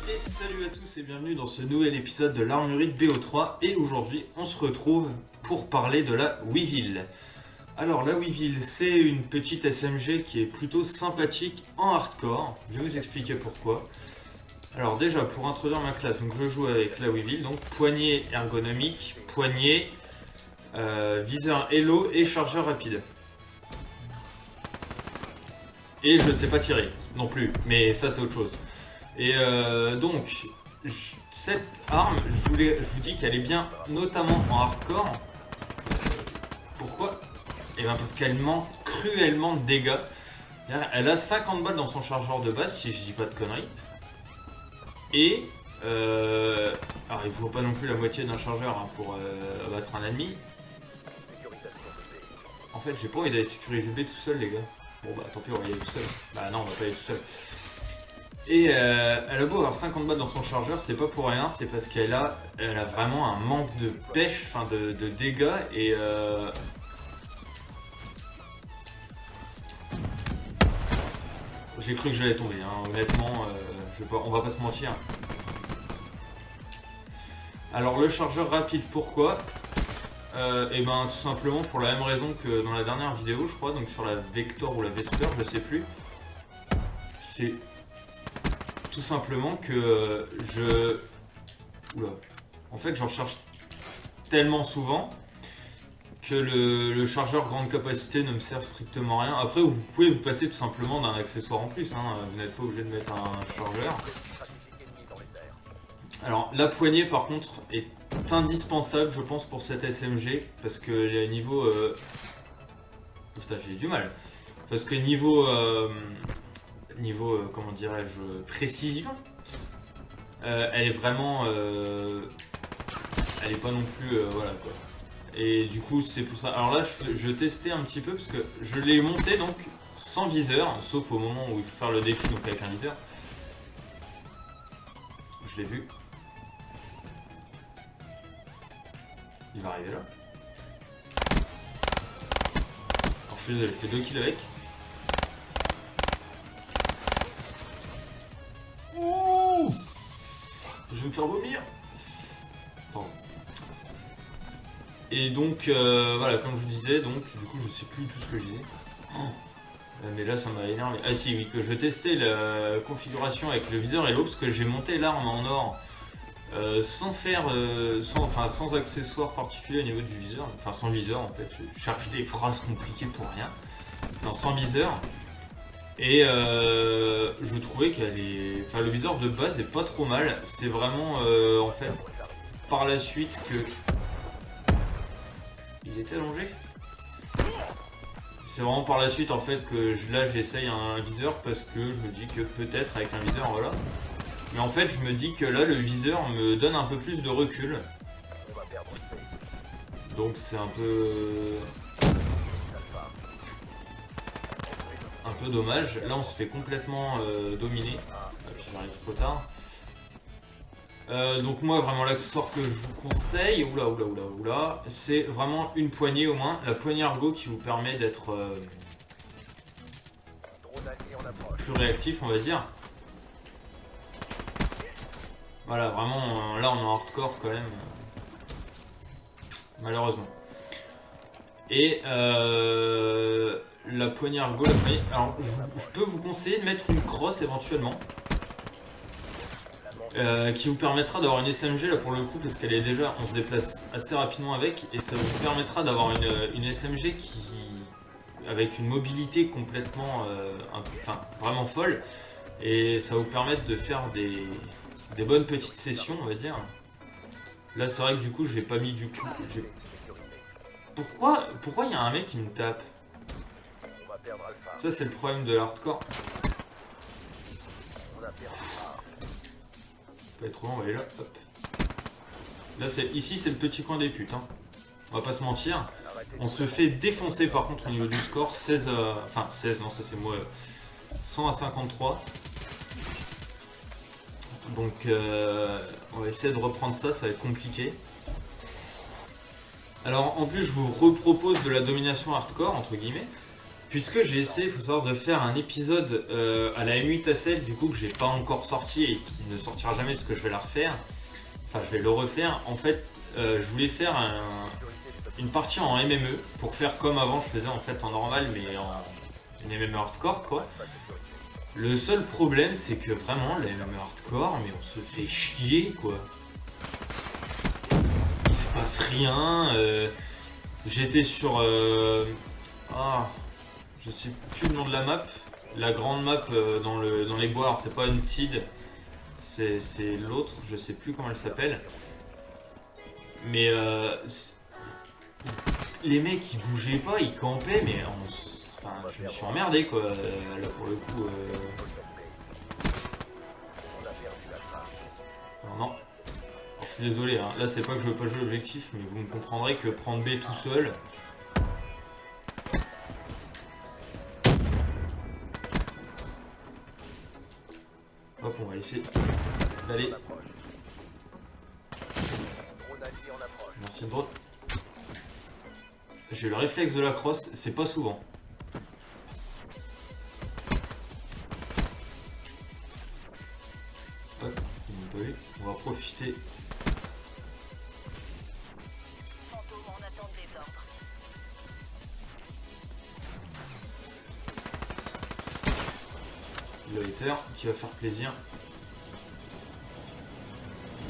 Et salut à tous et bienvenue dans ce nouvel épisode de l'Armurerie de BO3. Et aujourd'hui on se retrouve pour parler de la Weevil. Alors la Weevil, c'est une petite SMG qui est plutôt sympathique en hardcore. Je vais vous expliquer pourquoi. Alors déjà pour introduire ma classe, donc je joue avec la Weevil, donc poignée ergonomique, poignée, viseur Hello et chargeur rapide. Et je sais pas tirer non plus, mais ça c'est autre chose. Et donc, cette arme, je vous dis qu'elle est bien, notamment en hardcore. Pourquoi? Et bien parce qu'elle manque cruellement de dégâts. Elle a 50 balles dans son chargeur de base, si je dis pas de conneries. Et alors il faut pas non plus la moitié d'un chargeur hein, pour abattre un ennemi. En fait, j'ai pas envie d'aller sécuriser B tout seul, les gars. Bon bah tant pis, on va y aller tout seul. Bah non, on va pas y aller tout seul. Et elle a beau avoir 50 balles dans son chargeur, c'est pas pour rien, c'est parce qu'elle a vraiment un manque de pêche, enfin de dégâts et j'ai cru que j'allais tomber, hein. Honnêtement, on va pas se mentir. Alors le chargeur rapide, pourquoi? Et ben tout simplement pour la même raison que dans la dernière vidéo, je crois, donc sur la Vector ou la Vesper, je sais plus. C'est tout simplement que Oula. En fait, j'en recharge tellement souvent que le chargeur grande capacité ne me sert strictement à rien. Après, vous pouvez vous passer tout simplement d'un accessoire en plus, hein. Vous n'êtes pas obligé de mettre un chargeur. Alors, la poignée, par contre, est indispensable, je pense, pour cette SMG, parce que les niveaux... Putain, j'ai du mal. Parce que niveau... comment dirais-je, précision, elle est vraiment... elle est pas non plus... voilà, quoi. Et du coup, c'est pour ça. Alors là, je testais un petit peu, parce que je l'ai monté, donc, sans viseur, sauf au moment où il faut faire le défi, donc avec un viseur. Je l'ai vu. Il va arriver là. Alors je suis désolé, j'ai fait 2 kills avec. Ouh, je vais me faire vomir. Pardon. Et donc voilà, comme je vous disais, donc du coup je sais plus tout ce que je disais. Mais là ça m'a énervé. Ah si, oui, que je testais la configuration avec le viseur Hello, parce que j'ai monté l'arme en or. Sans accessoires particuliers au niveau du viseur, enfin sans viseur en fait, je cherche des phrases compliquées pour rien, non, sans viseur, et je trouvais qu'elle est, enfin le viseur de base est pas trop mal, c'est vraiment en fait par la suite que, il était allongé, c'est vraiment par la suite en fait que là j'essaye un viseur parce que je me dis que peut-être avec un viseur voilà. Mais en fait, je me dis que là, le viseur me donne un peu plus de recul. Donc c'est un peu dommage. Là, on se fait complètement dominer. Puis j'arrive trop tard. Donc moi, vraiment, l'accessoire que je vous conseille, oula, c'est vraiment une poignée au moins. La poignée Argo qui vous permet d'être plus réactif, on va dire. Voilà, vraiment, là on est en hardcore quand même, malheureusement. Et la poignée Argo, alors je peux vous conseiller de mettre une crosse éventuellement, qui vous permettra d'avoir une SMG là pour le coup, parce qu'elle est déjà, on se déplace assez rapidement avec, et ça vous permettra d'avoir une SMG qui, avec une mobilité complètement, enfin vraiment folle, et ça va vous permettre de faire des bonnes petites sessions, on va dire. Là, c'est vrai que du coup, j'ai pas mis du coup. Pourquoi il y a un mec qui me tape? Ça, c'est le problème de l'hardcore. Pas être trop long, on va aller là. Hop. Là, ici, c'est le petit coin des putes. Hein. On va pas se mentir. On se fait défoncer par contre au niveau du score. 16 enfin, 16, non, ça c'est moi. 100 à 53. Donc on va essayer de reprendre ça, ça va être compliqué. Alors en plus je vous repropose de la domination hardcore entre guillemets. Puisque j'ai essayé, il faut savoir, de faire un épisode à la M8A7, du coup que j'ai pas encore sorti et qui ne sortira jamais parce que je vais la refaire. Enfin, je vais le refaire. En fait, je voulais faire une partie en MME pour faire comme avant je faisais en fait en normal, mais en MME hardcore quoi. Le seul problème, c'est que vraiment, la MME hardcore, mais on se fait chier quoi. Il se passe rien. J'étais sur. Je sais plus le nom de la map. La grande map dans les bois, alors c'est pas une TID, c'est l'autre, je sais plus comment elle s'appelle. Mais les mecs ils bougeaient pas, ils campaient, mais je me suis emmerdé quoi, là pour le coup. Non. Alors, je suis désolé, hein. Là c'est pas que je veux pas jouer l'objectif, mais vous me comprendrez que prendre B tout seul. Hop, on va essayer d'aller. Merci le drone. J'ai le réflexe de la crosse, c'est pas souvent. Hop, ils m'ont pas vu. On va profiter. Le hater qui va faire plaisir.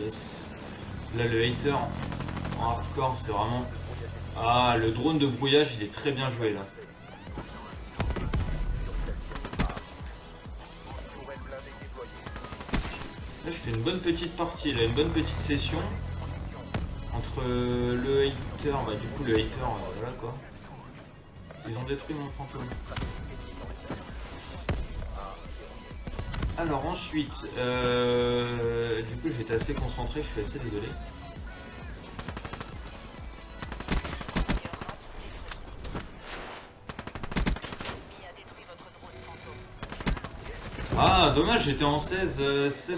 Yes. Là le hater en hardcore c'est vraiment... Ah, le drone de brouillage il est très bien joué là. Là je fais une bonne petite partie, là, une bonne petite session. Entre le hater, bah du coup le hater, voilà quoi. Ils ont détruit mon fantôme. Alors ensuite, du coup j'étais assez concentré, je suis assez désolé. Ah dommage, j'étais en 16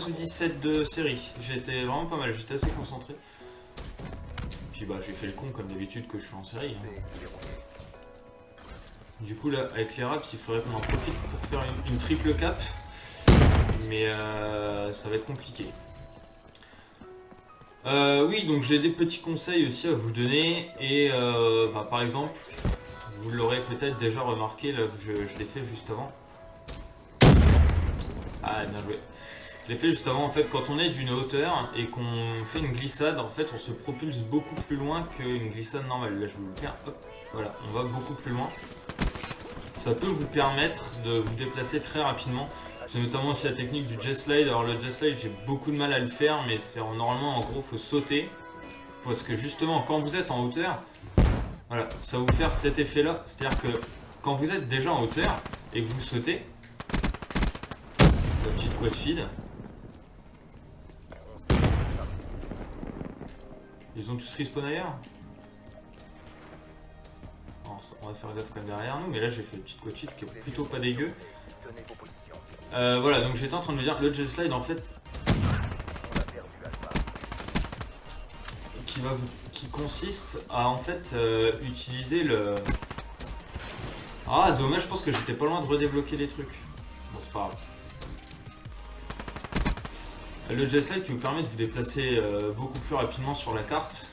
ou 17 de série, j'étais vraiment pas mal, j'étais assez concentré. Puis bah j'ai fait le con comme d'habitude que je suis en série. Hein. Du coup là avec les raps il faudrait qu'on en profite pour faire une triple cap. Mais ça va être compliqué. Oui, donc j'ai des petits conseils aussi à vous donner. Et par exemple, vous l'aurez peut-être déjà remarqué, là, je l'ai fait juste avant. Ah, bien joué. Je l'ai fait juste avant, en fait, quand on est d'une hauteur et qu'on fait une glissade, en fait, on se propulse beaucoup plus loin qu'une glissade normale. Là, je vais vous le faire. Hop, voilà, on va beaucoup plus loin. Ça peut vous permettre de vous déplacer très rapidement. C'est notamment aussi la technique du jet slide. Alors le jet slide j'ai beaucoup de mal à le faire, mais c'est normalement en gros faut sauter. Parce que justement quand vous êtes en hauteur, voilà, ça va vous faire cet effet là. C'est-à-dire que quand vous êtes déjà en hauteur et que vous sautez, la petite quad feed. Ils ont tous respawn ailleurs. On va faire gaffe quand même derrière nous, mais là j'ai fait une petite quad feed qui est plutôt pas dégueu. Voilà, donc j'étais en train de me dire, le jet slide en fait, qui consiste à en fait utiliser le... Ah dommage, je pense que j'étais pas loin de redébloquer les trucs. Bon c'est pas grave. Le jet slide qui vous permet de vous déplacer beaucoup plus rapidement sur la carte.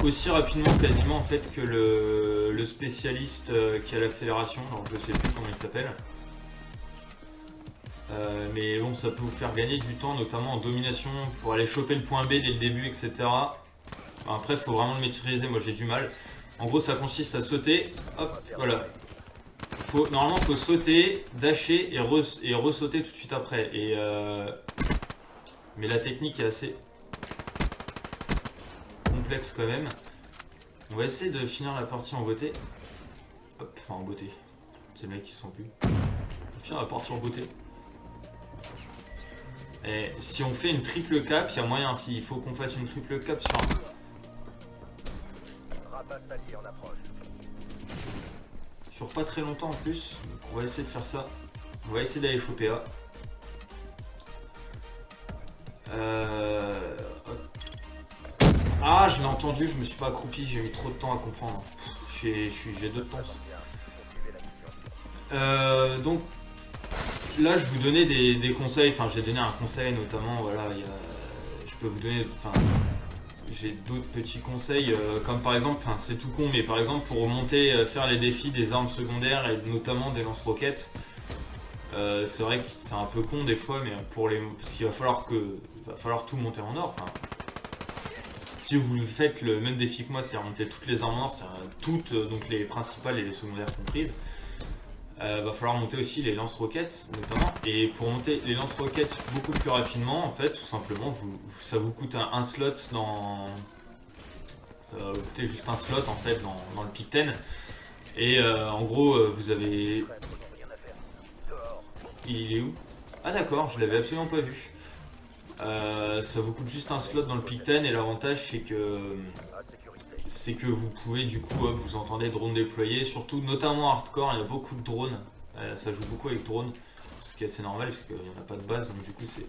Aussi rapidement quasiment en fait que le spécialiste qui a l'accélération, alors je sais plus comment il s'appelle. Mais bon, ça peut vous faire gagner du temps, notamment en domination, pour aller choper le point B dès le début, etc. Après, il faut vraiment le maîtriser, moi j'ai du mal. En gros, ça consiste à sauter, hop, voilà. Normalement, il faut sauter, dasher et ressauter tout de suite après. Mais la technique est assez complexe quand même. On va essayer de finir la partie en beauté. Hop, enfin en beauté. C'est le mec qui se sent plus. On va finir la partie en beauté. Et si on fait une triple cap, il y a moyen, s'il faut qu'on fasse une triple cap sur un... Sur pas très longtemps en plus, donc on va essayer de faire ça. On va essayer d'aller choper A. Ah, je l'ai entendu, je me suis pas accroupi, j'ai mis trop de temps à comprendre. J'ai deux temps. Donc là je vous donnais des conseils, enfin j'ai donné un conseil notamment, voilà, je peux vous donner, enfin j'ai d'autres petits conseils, comme par exemple, enfin c'est tout con, mais par exemple pour monter, faire les défis des armes secondaires et notamment des lance-roquettes, c'est vrai que c'est un peu con des fois, mais parce qu'il va falloir tout monter en or. Enfin, si vous faites le même défi que moi, c'est monter toutes les armes en or, toutes, donc les principales et les secondaires comprises, va falloir monter aussi les lance-roquettes notamment. Et pour monter les lance-roquettes beaucoup plus rapidement, en fait, tout simplement, ça vous coûte un slot dans... Ça va vous coûter juste un slot en fait dans le pick 10. Et en gros, vous avez... Il est où? Ah d'accord, je l'avais absolument pas vu. Ça vous coûte juste un slot dans le pick 10 et l'avantage c'est que vous pouvez du coup, hop, vous entendez drones déployés, surtout notamment hardcore, il y a beaucoup de drones, ça joue beaucoup avec drones, ce qui est assez normal parce qu'il n'y en a pas de base, donc du coup c'est...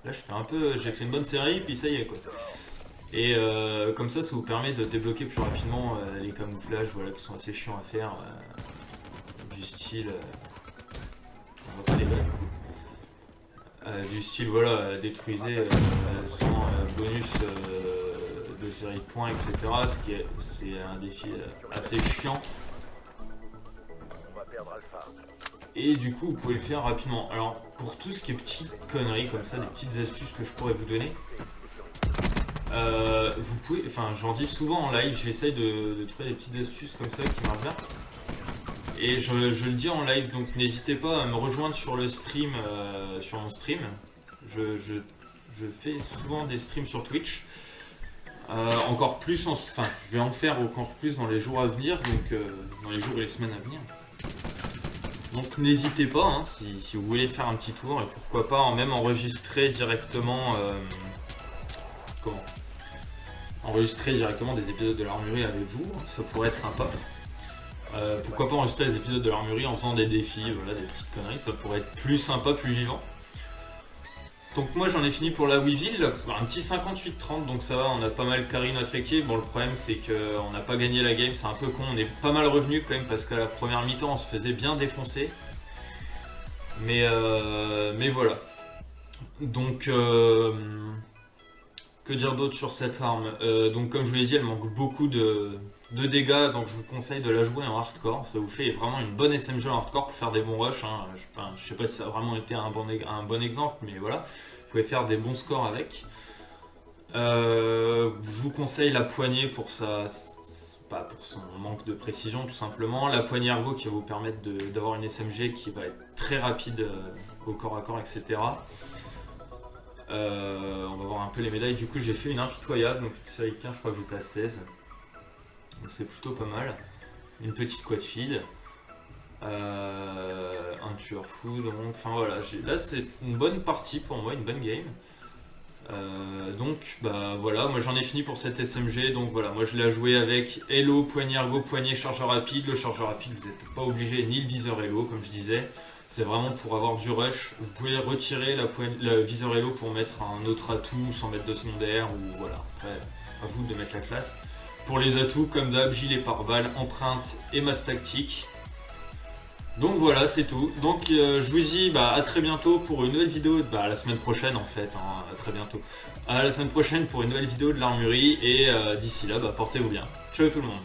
Là j'ai fait une bonne série, puis ça y est quoi. Et comme ça vous permet de débloquer plus rapidement les camouflages, voilà, qui sont assez chiants à faire, du style... on va pas les battre du coup. Du style voilà, détruisez sans bonus de série de points, etc. C'est un défi assez chiant. Et du coup vous pouvez le faire rapidement. Alors pour tout ce qui est petites conneries comme ça, des petites astuces que je pourrais vous donner, vous pouvez, enfin j'en dis souvent en live, j'essaye de trouver des petites astuces comme ça qui marchent bien. Et je le dis en live, donc n'hésitez pas à me rejoindre sur le stream, sur mon stream. Je fais souvent des streams sur Twitch. Encore plus, enfin je vais en faire encore plus dans les jours à venir, donc dans les jours et les semaines à venir. Donc n'hésitez pas, hein, si vous voulez faire un petit tour, et pourquoi pas même enregistrer directement... enregistrer directement des épisodes de l'Armurerie avec vous, ça pourrait être sympa. Pourquoi pas enregistrer des épisodes de l'Armurerie en faisant des défis, voilà, des petites conneries, ça pourrait être plus sympa, plus vivant. Donc moi j'en ai fini pour la Weevil, un petit 58-30, donc ça va, on a pas mal carry notre équipe. Bon, le problème c'est qu'on n'a pas gagné la game, c'est un peu con, on est pas mal revenu quand même parce qu'à la première mi-temps on se faisait bien défoncer. Mais voilà. Donc que dire d'autre sur cette arme, donc comme je vous l'ai dit, elle manque beaucoup de dégâts, donc je vous conseille de la jouer en hardcore. Ça vous fait vraiment une bonne SMG en hardcore pour faire des bons rushs, hein. Je sais pas si ça a vraiment été un bon exemple, mais voilà, vous pouvez faire des bons scores avec. Je vous conseille la poignée pour son manque de précision tout simplement, la poignée ergo qui va vous permettre d'avoir une SMG qui va être très rapide au corps à corps, etc. On va voir un peu les médailles. Du coup j'ai fait une impitoyable, donc une série 15, je crois que j'étais à 16. Donc c'est plutôt pas mal. Une petite quad feed. Un tueur fou, donc enfin voilà, là c'est une bonne partie pour moi, une bonne game. Donc bah voilà, moi j'en ai fini pour cette SMG, donc voilà, moi je l'ai joué avec Elo, poignée ergo, poignée chargeur rapide. Le chargeur rapide, vous n'êtes pas obligé, ni le viseur Elo comme je disais. C'est vraiment pour avoir du rush. Vous pouvez retirer le viseur Elo pour mettre un autre atout sans mettre de secondaire, ou voilà, après à vous de mettre la classe. Pour les atouts, comme d'hab, gilet pare-balles, empreinte et masse tactique. Donc voilà, c'est tout. Donc je vous dis à très bientôt pour une nouvelle vidéo, la semaine prochaine en fait, hein, à très bientôt. À la semaine prochaine pour une nouvelle vidéo de l'Armurerie, et d'ici là, portez-vous bien. Ciao tout le monde.